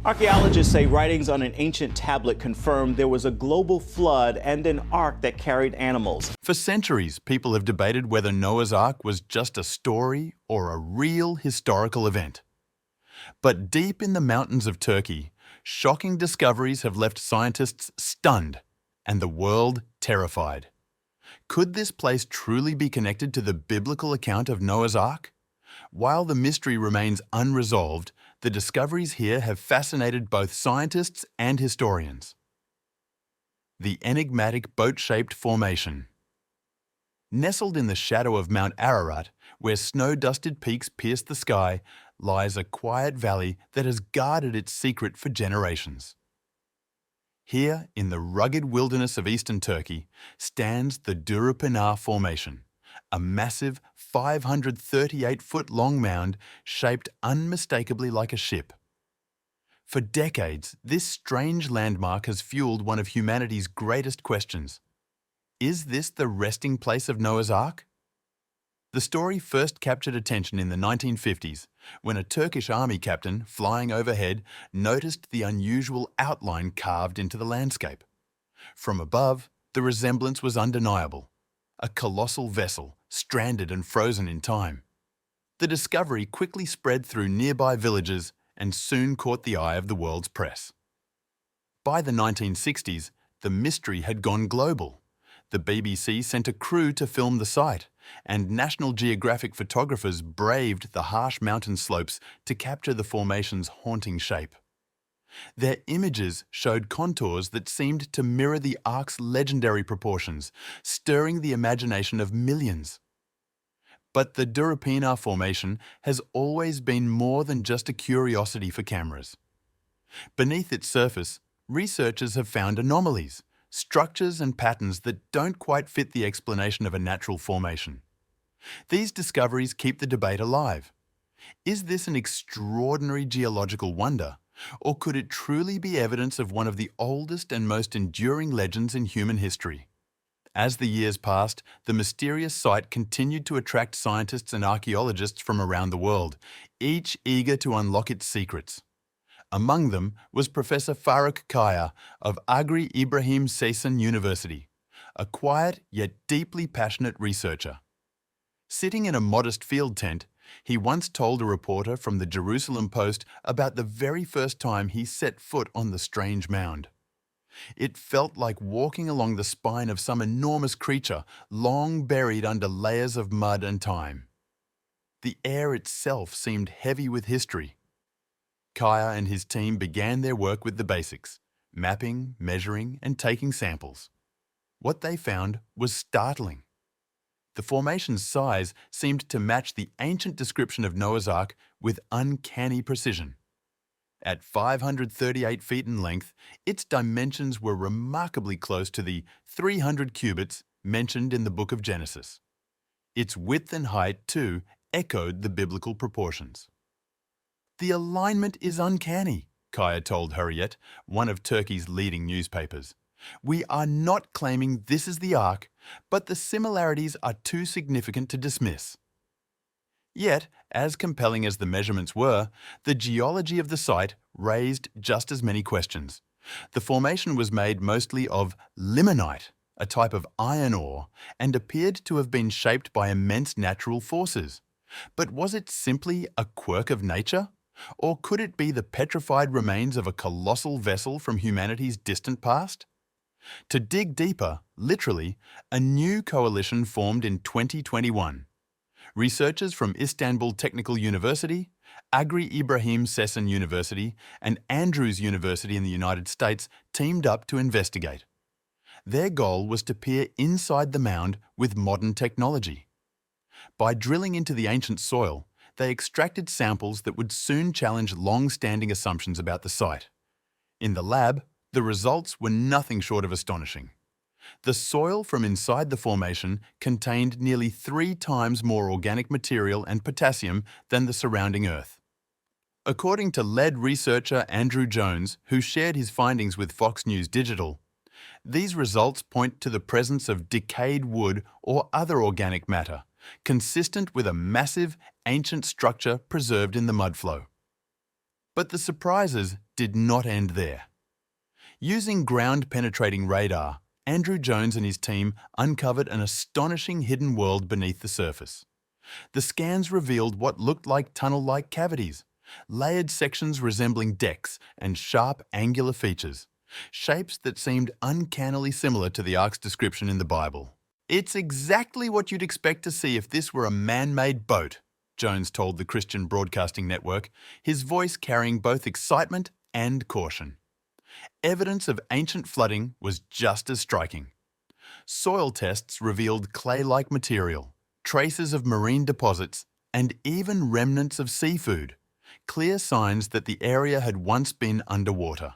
Archaeologists say writings on an ancient tablet confirm there was a global flood and an ark that carried animals. For centuries, people have debated whether Noah's Ark was just a story or a real historical event. But deep in the mountains of Turkey, shocking discoveries have left scientists stunned and the world terrified. Could this place truly be connected to the biblical account of Noah's Ark? While the mystery remains unresolved, the discoveries here have fascinated both scientists and historians. The enigmatic boat-shaped formation. Nestled in the shadow of Mount Ararat, where snow-dusted peaks pierce the sky, lies a quiet valley that has guarded its secret for generations. Here, in the rugged wilderness of eastern Turkey, stands the Durupinar Formation, a massive 538-foot-long mound shaped unmistakably like a ship. For decades, this strange landmark has fueled one of humanity's greatest questions. Is this the resting place of Noah's Ark? The story first captured attention in the 1950s when a Turkish army captain flying overhead noticed the unusual outline carved into the landscape. From above, the resemblance was undeniable. A colossal vessel, stranded and frozen in time. The discovery quickly spread through nearby villages and soon caught the eye of the world's press. By the 1960s, the mystery had gone global. The BBC sent a crew to film the site, and National Geographic photographers braved the harsh mountain slopes to capture the formation's haunting shape. Their images showed contours that seemed to mirror the Ark's legendary proportions, stirring the imagination of millions. But the Durupinar Formation has always been more than just a curiosity for cameras. Beneath its surface, researchers have found anomalies, structures and patterns that don't quite fit the explanation of a natural formation. These discoveries keep the debate alive. Is this an extraordinary geological wonder? Or could it truly be evidence of one of the oldest and most enduring legends in human history? As the years passed, the mysterious site continued to attract scientists and archaeologists from around the world, each eager to unlock its secrets. Among them was Professor Faruk Kaya of Agri Ibrahim Seysan University, a quiet yet deeply passionate researcher. Sitting in a modest field tent, he once told a reporter from the Jerusalem Post about the very first time he set foot on the strange mound. It felt like walking along the spine of some enormous creature, long buried under layers of mud and time. The air itself seemed heavy with history. Kaya and his team began their work with the basics, mapping, measuring, and taking samples. What they found was startling. The formation's size seemed to match the ancient description of Noah's Ark with uncanny precision. At 538 feet in length, its dimensions were remarkably close to the 300 cubits mentioned in the book of Genesis. Its width and height, too, echoed the biblical proportions. "The alignment is uncanny," Kaya told Hurriyet, one of Turkey's leading newspapers. "We are not claiming this is the Ark, but the similarities are too significant to dismiss." Yet, as compelling as the measurements were, the geology of the site raised just as many questions. The formation was made mostly of limonite, a type of iron ore, and appeared to have been shaped by immense natural forces. But was it simply a quirk of nature? Or could it be the petrified remains of a colossal vessel from humanity's distant past? To dig deeper, literally, a new coalition formed in 2021. Researchers from Istanbul Technical University, Agri Ibrahim Seysan University, and Andrews University in the United States teamed up to investigate. Their goal was to peer inside the mound with modern technology. By drilling into the ancient soil, they extracted samples that would soon challenge long-standing assumptions about the site. In the lab, the results were nothing short of astonishing. The soil from inside the formation contained nearly 3 times more organic material and potassium than the surrounding earth. According to lead researcher Andrew Jones, who shared his findings with Fox News Digital, these results point to the presence of decayed wood or other organic matter, consistent with a massive, ancient structure preserved in the mudflow. But the surprises did not end there. Using ground-penetrating radar, Andrew Jones and his team uncovered an astonishing hidden world beneath the surface. The scans revealed what looked like tunnel-like cavities, layered sections resembling decks and sharp angular features, shapes that seemed uncannily similar to the Ark's description in the Bible. "It's exactly what you'd expect to see if this were a man-made boat," Jones told the Christian Broadcasting Network, his voice carrying both excitement and caution. Evidence of ancient flooding was just as striking. Soil tests revealed clay-like material, traces of marine deposits, and even remnants of seafood, clear signs that the area had once been underwater.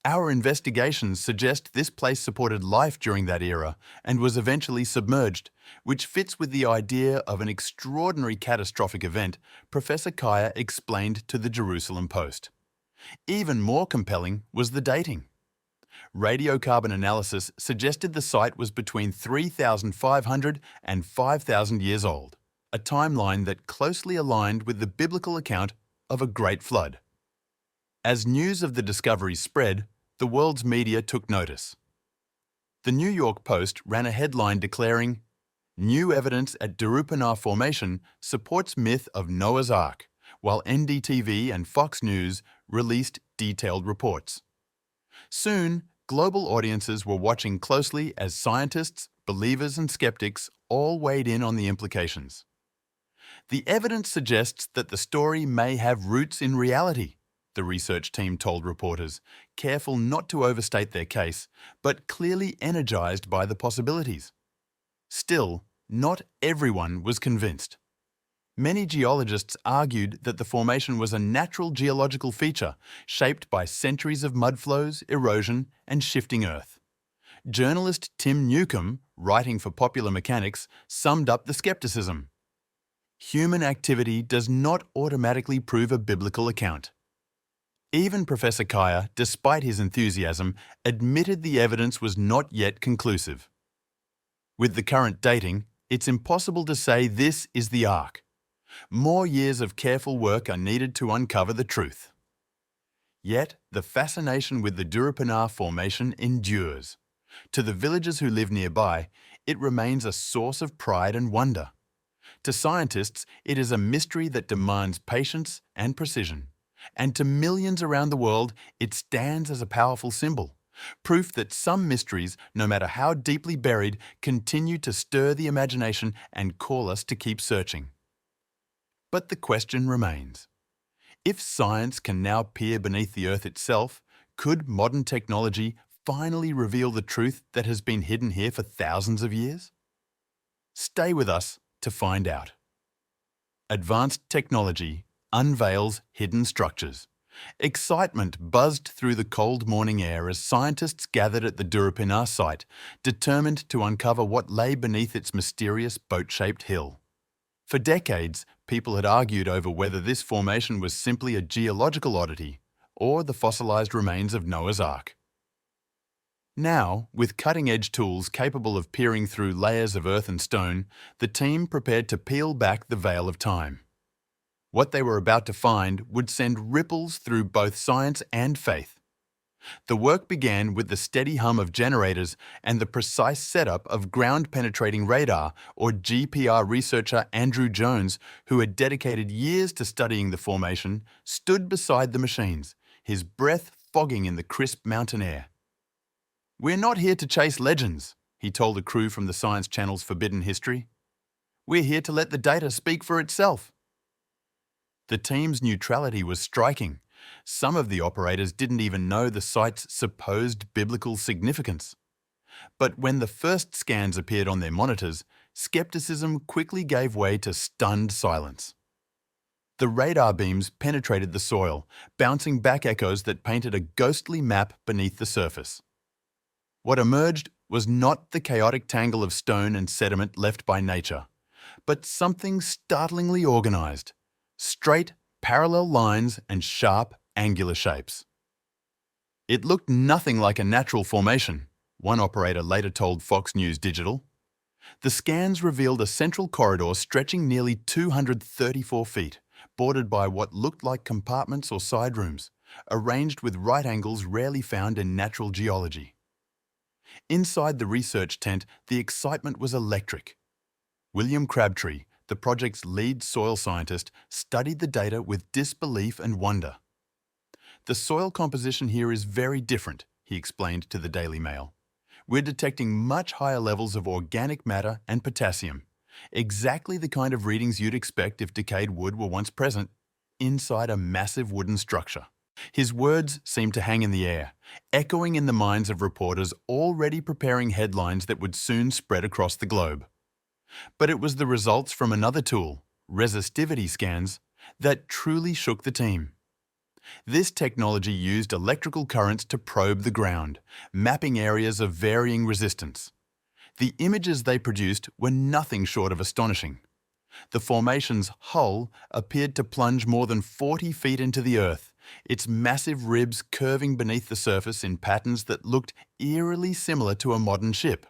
Our investigations suggest this place supported life during that era and was eventually submerged, which fits with the idea of an extraordinary catastrophic event, Professor Kaya explained to the Jerusalem Post. Even more compelling was the dating. Radiocarbon analysis suggested the site was between 3,500 and 5,000 years old, a timeline that closely aligned with the biblical account of a great flood. As news of the discovery spread, the world's media took notice. The New York Post ran a headline declaring, "New evidence at Durupinar Formation supports myth of Noah's Ark," while NDTV and Fox News released detailed reports. Soon, global audiences were watching closely as scientists, believers and skeptics all weighed in on the implications. "The evidence suggests that the story may have roots in reality," the research team told reporters, careful not to overstate their case, but clearly energized by the possibilities. Still, not everyone was convinced. Many geologists argued that the formation was a natural geological feature shaped by centuries of mudflows, erosion, and shifting earth. Journalist Tim Newcomb, writing for Popular Mechanics, summed up the skepticism. "Human activity does not automatically prove a biblical account." Even Professor Kaya, despite his enthusiasm, admitted the evidence was not yet conclusive. "With the current dating, it's impossible to say this is the Ark. More years of careful work are needed to uncover the truth." Yet, the fascination with the Durupinar Formation endures. To the villagers who live nearby, it remains a source of pride and wonder. To scientists, it is a mystery that demands patience and precision. And to millions around the world, it stands as a powerful symbol, proof that some mysteries, no matter how deeply buried, continue to stir the imagination and call us to keep searching. But the question remains. If science can now peer beneath the Earth itself, could modern technology finally reveal the truth that has been hidden here for thousands of years? Stay with us to find out. Advanced technology unveils hidden structures. Excitement buzzed through the cold morning air as scientists gathered at the Durupinar site, determined to uncover what lay beneath its mysterious boat-shaped hill. For decades, people had argued over whether this formation was simply a geological oddity or the fossilized remains of Noah's Ark. Now, with cutting-edge tools capable of peering through layers of earth and stone, the team prepared to peel back the veil of time. What they were about to find would send ripples through both science and faith. The work began with the steady hum of generators and the precise setup of ground-penetrating radar, or GPR researcher Andrew Jones, who had dedicated years to studying the formation, stood beside the machines, his breath fogging in the crisp mountain air. "We're not here to chase legends," he told a crew from the Science Channel's Forbidden History. "We're here to let the data speak for itself." The team's neutrality was striking. Some of the operators didn't even know the site's supposed biblical significance. But when the first scans appeared on their monitors, skepticism quickly gave way to stunned silence. The radar beams penetrated the soil, bouncing back echoes that painted a ghostly map beneath the surface. What emerged was not the chaotic tangle of stone and sediment left by nature, but something startlingly organized. Straight, parallel lines and sharp, angular shapes. "It looked nothing like a natural formation," one operator later told Fox News Digital. The scans revealed a central corridor stretching nearly 234 feet, bordered by what looked like compartments or side rooms, arranged with right angles rarely found in natural geology. Inside the research tent, the excitement was electric. William Crabtree, the project's lead soil scientist, studied the data with disbelief and wonder. "The soil composition here is very different," he explained to the Daily Mail. "We're detecting much higher levels of organic matter and potassium, exactly the kind of readings you'd expect if decayed wood were once present, inside a massive wooden structure." His words seemed to hang in the air, echoing in the minds of reporters already preparing headlines that would soon spread across the globe. But it was the results from another tool, resistivity scans, that truly shook the team. This technology used electrical currents to probe the ground, mapping areas of varying resistance. The images they produced were nothing short of astonishing. The formation's hull appeared to plunge more than 40 feet into the earth, its massive ribs curving beneath the surface in patterns that looked eerily similar to a modern ship.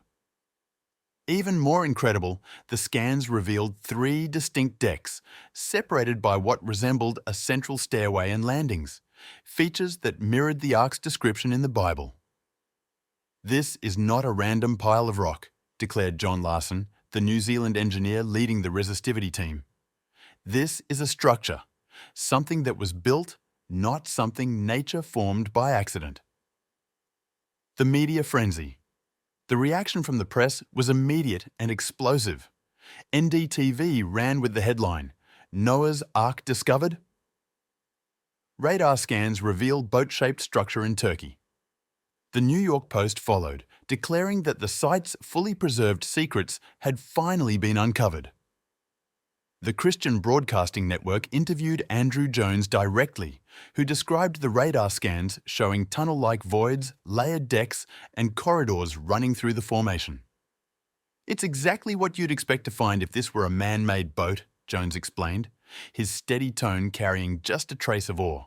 Even more incredible, the scans revealed 3 distinct decks, separated by what resembled a central stairway and landings, features that mirrored the Ark's description in the Bible. "This is not a random pile of rock," declared John Larson, the New Zealand engineer leading the resistivity team. "This is a structure, something that was built, not something nature formed by accident." The media frenzy. The reaction from the press was immediate and explosive. NDTV ran with the headline, "Noah's Ark discovered?" Radar scans reveal boat-shaped structure in Turkey. The New York Post followed, declaring that the site's fully preserved secrets had finally been uncovered. The Christian Broadcasting Network interviewed Andrew Jones directly, who described the radar scans showing tunnel-like voids, layered decks, and corridors running through the formation. "It's exactly what you'd expect to find if this were a man-made boat," Jones explained, his steady tone carrying just a trace of awe.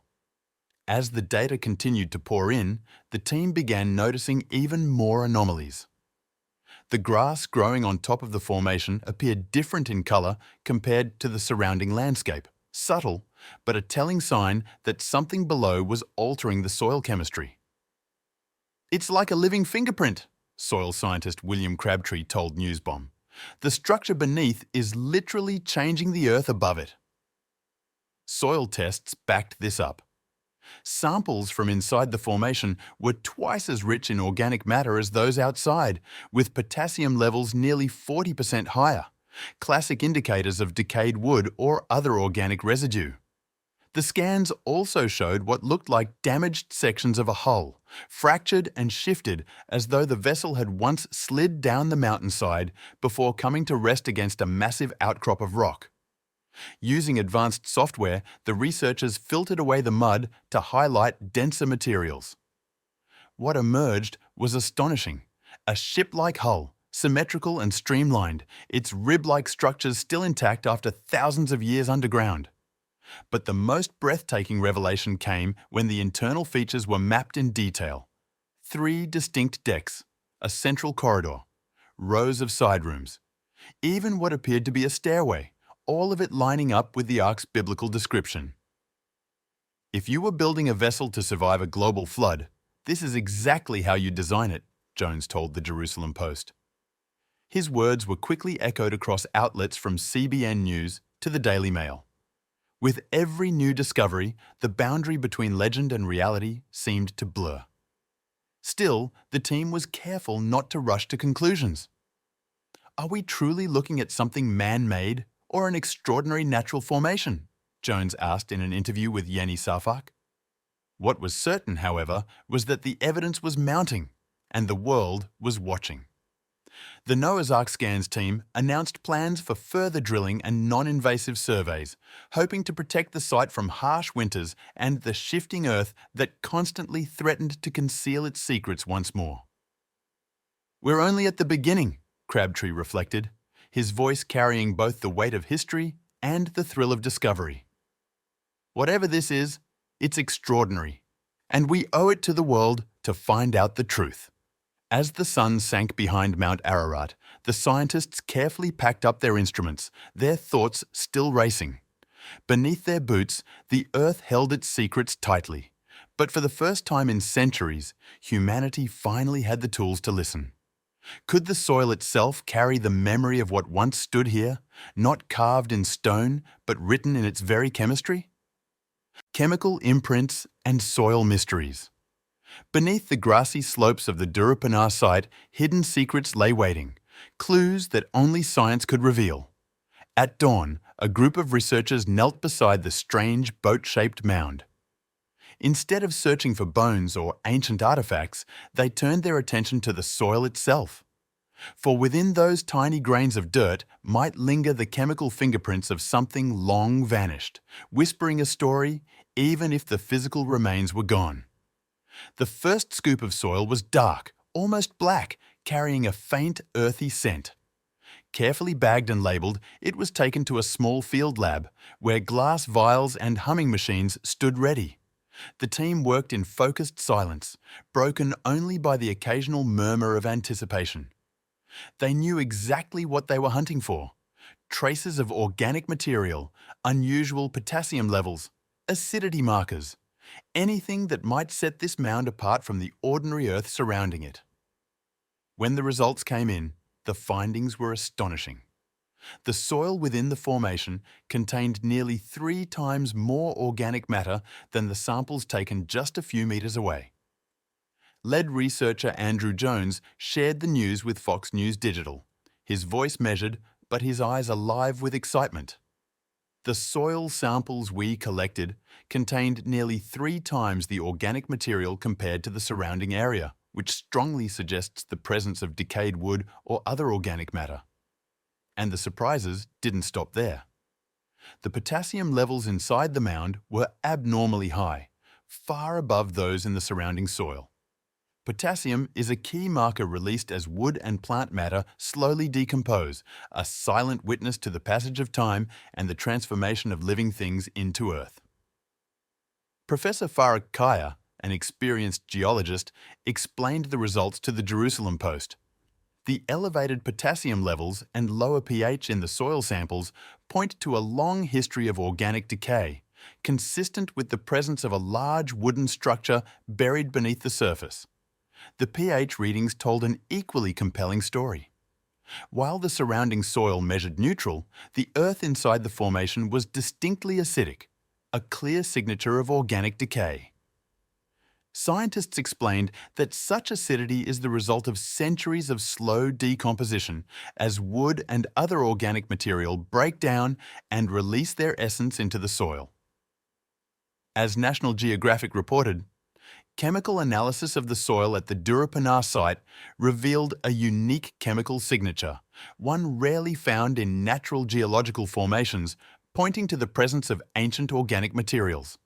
As the data continued to pour in, the team began noticing even more anomalies. The grass growing on top of the formation appeared different in colour compared to the surrounding landscape, subtle, but a telling sign that something below was altering the soil chemistry. "It's like a living fingerprint," soil scientist William Crabtree told Newsbomb. "The structure beneath is literally changing the earth above it." Soil tests backed this up. Samples from inside the formation were twice as rich in organic matter as those outside, with potassium levels nearly 40% higher, classic indicators of decayed wood or other organic residue. The scans also showed what looked like damaged sections of a hull, fractured and shifted as though the vessel had once slid down the mountainside before coming to rest against a massive outcrop of rock. Using advanced software, the researchers filtered away the mud to highlight denser materials. What emerged was astonishing. A ship-like hull, symmetrical and streamlined, its rib-like structures still intact after thousands of years underground. But the most breathtaking revelation came when the internal features were mapped in detail. 3 distinct decks, a central corridor, rows of side rooms, even what appeared to be a stairway, all of it lining up with the Ark's biblical description. "If you were building a vessel to survive a global flood, this is exactly how you design it," Jones told the Jerusalem Post. His words were quickly echoed across outlets from CBN News to the Daily Mail. With every new discovery, the boundary between legend and reality seemed to blur. Still, the team was careful not to rush to conclusions. "Are we truly looking at something man-made or an extraordinary natural formation?" Jones asked in an interview with Yeni Safak. What was certain, however, was that the evidence was mounting, and the world was watching. The Noah's Ark Scans team announced plans for further drilling and non-invasive surveys, hoping to protect the site from harsh winters and the shifting earth that constantly threatened to conceal its secrets once more. "We're only at the beginning," Crabtree reflected, his voice carrying both the weight of history and the thrill of discovery. "Whatever this is, it's extraordinary, and we owe it to the world to find out the truth." As the sun sank behind Mount Ararat, the scientists carefully packed up their instruments, their thoughts still racing. Beneath their boots, the Earth held its secrets tightly. But for the first time in centuries, humanity finally had the tools to listen. Could the soil itself carry the memory of what once stood here, not carved in stone, but written in its very chemistry? Chemical imprints and soil mysteries. Beneath the grassy slopes of the Durupinar site, hidden secrets lay waiting, clues that only science could reveal. At dawn, a group of researchers knelt beside the strange boat-shaped mound. Instead of searching for bones or ancient artifacts, they turned their attention to the soil itself. For within those tiny grains of dirt might linger the chemical fingerprints of something long vanished, whispering a story even if the physical remains were gone. The first scoop of soil was dark, almost black, carrying a faint, earthy scent. Carefully bagged and labelled, it was taken to a small field lab, where glass vials and humming machines stood ready. The team worked in focused silence, broken only by the occasional murmur of anticipation. They knew exactly what they were hunting for: traces of organic material, unusual potassium levels, acidity markers, anything that might set this mound apart from the ordinary earth surrounding it. When the results came in, the findings were astonishing. The soil within the formation contained nearly 3 times more organic matter than the samples taken just a few meters away. Lead researcher Andrew Jones shared the news with Fox News Digital, his voice measured but his eyes alive with excitement. The soil samples we collected contained nearly 3 times the organic material compared to the surrounding area, which strongly suggests the presence of decayed wood or other organic matter. And the surprises didn't stop there. The potassium levels inside the mound were abnormally high, far above those in the surrounding soil. Potassium is a key marker released as wood and plant matter slowly decompose, a silent witness to the passage of time and the transformation of living things into Earth. Professor Faruk Kaya, an experienced geologist, explained the results to the Jerusalem Post. The elevated potassium levels and lower pH in the soil samples point to a long history of organic decay, consistent with the presence of a large wooden structure buried beneath the surface. The pH readings told an equally compelling story. While the surrounding soil measured neutral, the earth inside the formation was distinctly acidic, a clear signature of organic decay. Scientists explained that such acidity is the result of centuries of slow decomposition as wood and other organic material break down and release their essence into the soil. As National Geographic reported, chemical analysis of the soil at the Durupinar site revealed a unique chemical signature, one rarely found in natural geological formations, pointing to the presence of ancient organic materials.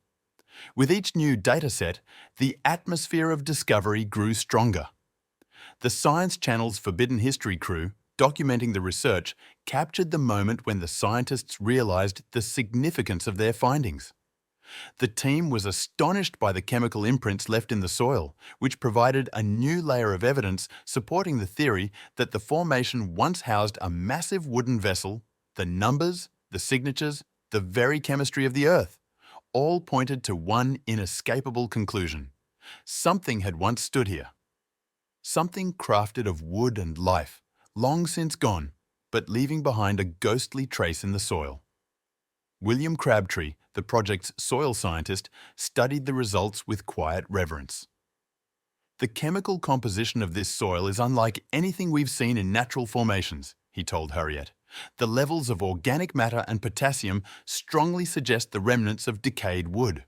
With each new data set, the atmosphere of discovery grew stronger. The Science Channel's Forbidden History crew, documenting the research, captured the moment when the scientists realized the significance of their findings. The team was astonished by the chemical imprints left in the soil, which provided a new layer of evidence supporting the theory that the formation once housed a massive wooden vessel. The numbers, the signatures, the very chemistry of the Earth, all pointed to one inescapable conclusion. Something had once stood here. Something crafted of wood and life, long since gone, but leaving behind a ghostly trace in the soil. William Crabtree, the project's soil scientist, studied the results with quiet reverence. The chemical composition of this soil is unlike anything we've seen in natural formations, he told Harriet. The levels of organic matter and potassium strongly suggest the remnants of decayed wood.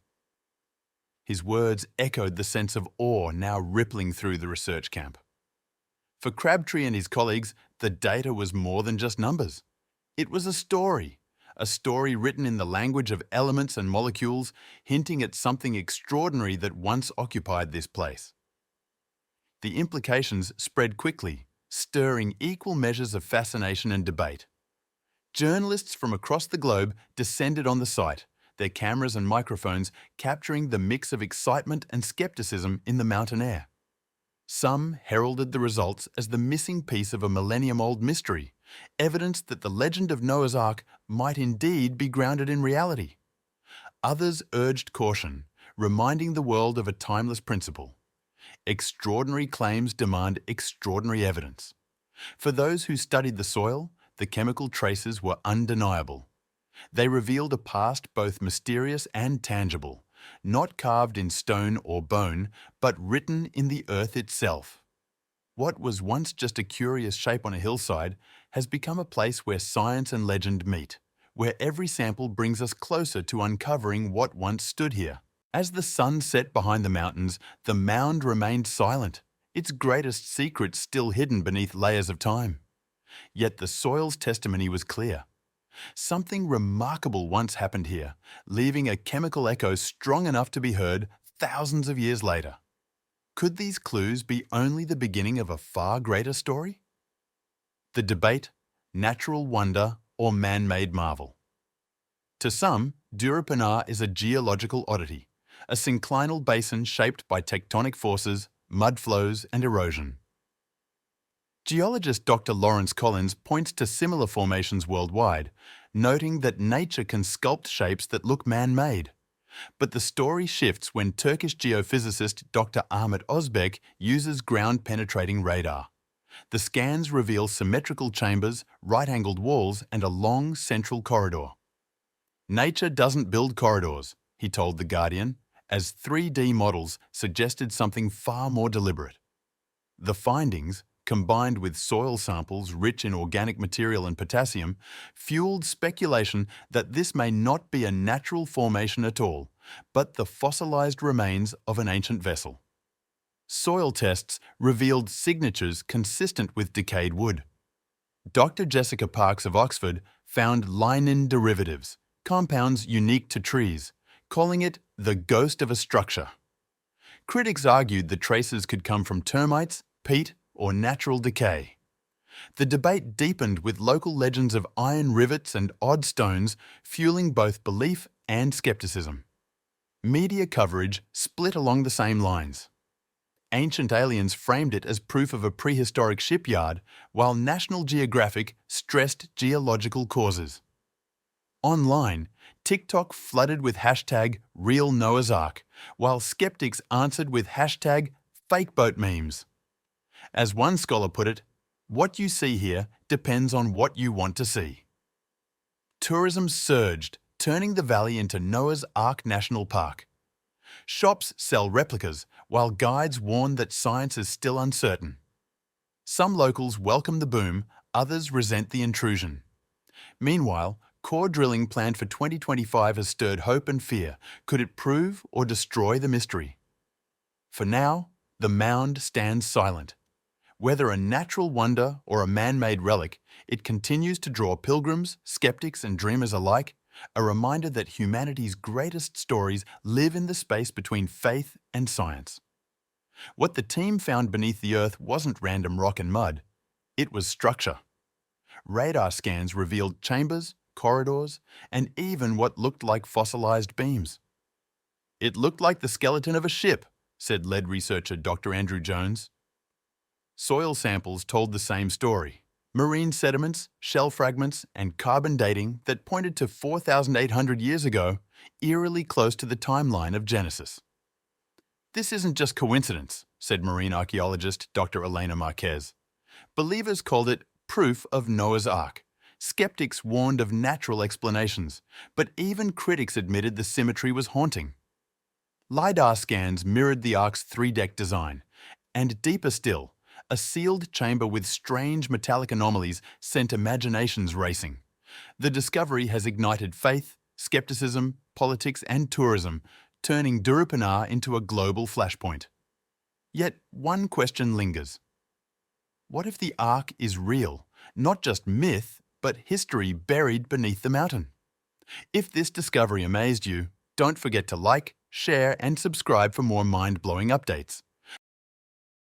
His words echoed the sense of awe now rippling through the research camp. For Crabtree and his colleagues, the data was more than just numbers. It was a story written in the language of elements and molecules, hinting at something extraordinary that once occupied this place. The implications spread quickly, stirring equal measures of fascination and debate. Journalists from across the globe descended on the site, their cameras and microphones capturing the mix of excitement and skepticism in the mountain air. Some heralded the results as the missing piece of a millennium-old mystery, evidence that the legend of Noah's Ark might indeed be grounded in reality. Others urged caution, reminding the world of a timeless principle. Extraordinary claims demand extraordinary evidence. For those who studied the soil, the chemical traces were undeniable. They revealed a past both mysterious and tangible, not carved in stone or bone, but written in the earth itself. What was once just a curious shape on a hillside has become a place where science and legend meet, where every sample brings us closer to uncovering what once stood here. As the sun set behind the mountains, the mound remained silent, its greatest secret still hidden beneath layers of time. Yet the soil's testimony was clear. Something remarkable once happened here, leaving a chemical echo strong enough to be heard thousands of years later. Could these clues be only the beginning of a far greater story? The debate, natural wonder or man-made marvel. To some, Durupinar is a geological oddity, a synclinal basin shaped by tectonic forces, mud flows and erosion. Geologist Dr. Lawrence Collins points to similar formations worldwide, noting that nature can sculpt shapes that look man-made. But the story shifts when Turkish geophysicist Dr. Ahmet Özbek uses ground-penetrating radar. The scans reveal symmetrical chambers, right-angled walls, and a long central corridor. Nature doesn't build corridors, he told The Guardian, as 3D models suggested something far more deliberate. The findings, combined with soil samples rich in organic material and potassium, fueled speculation that this may not be a natural formation at all, but the fossilized remains of an ancient vessel. Soil tests revealed signatures consistent with decayed wood. Dr. Jessica Parks of Oxford found linin derivatives, compounds unique to trees, calling it the ghost of a structure. Critics argued the traces could come from termites, peat, or natural decay. The debate deepened with local legends of iron rivets and odd stones, fueling both belief and skepticism. Media coverage split along the same lines. Ancient Aliens framed it as proof of a prehistoric shipyard, while National Geographic stressed geological causes. Online, TikTok flooded with hashtag #RealNoahsArk, while skeptics answered with hashtag #FakeBoat memes. As one scholar put it, what you see here depends on what you want to see. Tourism surged, turning the valley into Noah's Ark National Park. Shops sell replicas, while guides warn that science is still uncertain. Some locals welcome the boom, others resent the intrusion. Meanwhile, core drilling planned for 2025 has stirred hope and fear. Could it prove or destroy the mystery? For now, the mound stands silent. Whether a natural wonder or a man-made relic, it continues to draw pilgrims, skeptics and dreamers alike, a reminder that humanity's greatest stories live in the space between faith and science. What the team found beneath the earth wasn't random rock and mud, it was structure. Radar scans revealed chambers, corridors, and even what looked like fossilized beams. It looked like the skeleton of a ship, said lead researcher Dr. Andrew Jones. Soil samples told the same story. Marine sediments, shell fragments, and carbon dating that pointed to 4,800 years ago, eerily close to the timeline of Genesis. This isn't just coincidence, said marine archaeologist Dr. Elena Marquez. Believers called it proof of Noah's Ark. Skeptics warned of natural explanations, but even critics admitted the symmetry was haunting. LiDAR scans mirrored the Ark's 3-deck design, and deeper still, a sealed chamber with strange metallic anomalies sent imaginations racing. The discovery has ignited faith, skepticism, politics and tourism, turning Durupinar into a global flashpoint. Yet one question lingers. What if the Ark is real, not just myth, but history buried beneath the mountain? If this discovery amazed you, don't forget to like, share and subscribe for more mind-blowing updates.